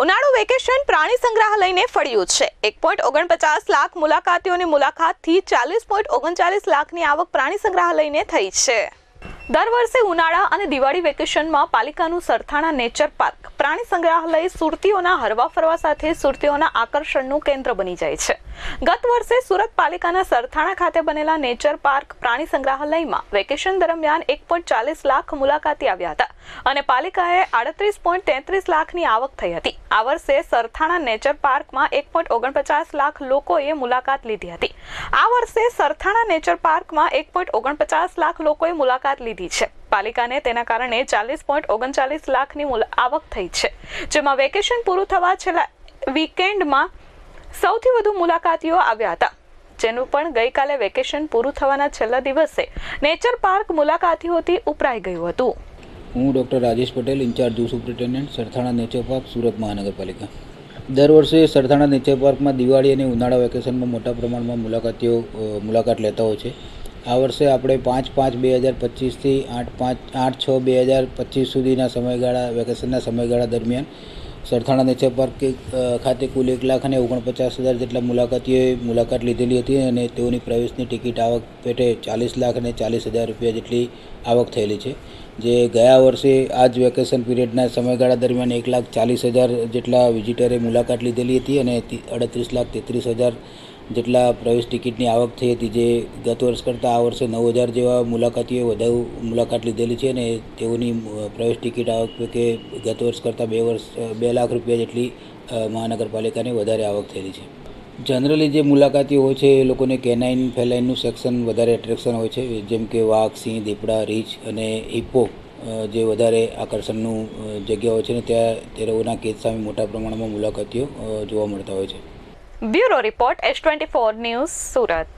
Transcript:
ઉનાળુ વેકેશન પ્રાણી સંગ્રહાલયને ફળ્યું છે। 1.49 લાખ મુલાકાતીઓની મુલાકાતથી 40.39 લાખની આવક પ્રાણી સંગ્રહાલયને થઈ છે। દર વર્ષે ઉનાળા અને દિવાળી વેકેશનમાં પાલિકાનું સરથાણા નેચર પાર્ક પ્રાણી સંગ્રહાલય સુરતીઓના હરવા ફરવા સાથે સુરતીઓના આકર્ષણનું કેન્દ્ર બની જાય છે। ગત વર્ષે સુરત પાલિકાના સરથાણા ખાતે બનેલા નેચર પાર્ક પ્રાણી સંગ્રહાલયમાં વેકેશન દરમિયાન 1.40 લાખ મુલાકાતી આવ્યા હતા અને પાલિકાએ 38.33 લાખની આવક થઈ હતી। આ વર્ષે સરથાણા નેચર પાર્કમાં 1.49 લાખ લોકોએ મુલાકાત લીધી હતી। આ વર્ષે સરથાણા નેચર પાર્કમાં 1.49 લાખ લોકોએ મુલાકાત લીધી છે। પાલિકાને તેના કારણે 40.39 લાખની આવક થઈ છે, જેમાં વેકેશન પૂરું થવા છેલ્લા વીકેન્ડમાં સૌથી વધુ મુલાકાતીઓ આવ્યા હતા, જેનું પણ ગઈકાલે વેકેશન પૂરું થવાના છેલ્લા દિવસે નેચર પાર્ક મુલાકાતીઓથી ઉપરાઈ ગયું હતું। હું doctor Rajesh Patel, incharge zoo superintendent, Sarthana nature park, Surat Mahanagarpalika. દર વર્ષે સરથાણા નેચર પાર્કમાં દિવાળી અને ઉનાળા વેકેશનમાં મોટા પ્રમાણમાં મુલાકાતીઓ મુલાકાત લેતા હોય છે। આ વર્ષે આપણે 5/5/2025થી 8/6/2025 સુધીના સમયગાળા વેકેશનના સમયગાળા દરમિયાન સરથાણા નેચર પાર્ક ખાતે કુલ 1,49,000 જેટલા મુલાકાતીઓએ મુલાકાત લીધેલી હતી અને તેઓની પ્રવેશની ટિકિટ આવક પેટે 40 લાખ અને 40,000 રૂપિયા જેટલી આવક થયેલી છે, જે ગયા વર્ષે આ જ વેકેશન પીરિયડના સમયગાળા દરમિયાન 1,40,000 જેટલા વિઝિટરે મુલાકાત લીધેલી હતી અને 38,33,000 જેટલા પ્રવેશ ટિકિટની આવક થઈ હતી, જે ગત વર્ષ કરતાં આ વર્ષે 9,000 જેવા મુલાકાતીઓએ વધુ મુલાકાત લીધેલી છે અને તેઓની પ્રવેશ ટિકિટ આવક કે ગત વર્ષ કરતાં 2 લાખ રૂપિયા જેટલી મહાનગરપાલિકાને વધારે આવક થયેલી છે। જનરલી જે મુલાકાતીઓ હોય છે એ લોકોને કેનાઇન ફેલાઇનનું સેક્શન વધારે એટ્રેક્શન હોય છે, જેમ કે વાઘ, સિંહ, દીપડા, રીંછ અને હિપ્પો જે વધારે આકર્ષણનું જગ્યા હોય છે ને ત્યાં તેઓના કેદ સામે મોટા પ્રમાણમાં મુલાકાતીઓ જોવા મળતા હોય છે। Bureau report S24 news, Surat.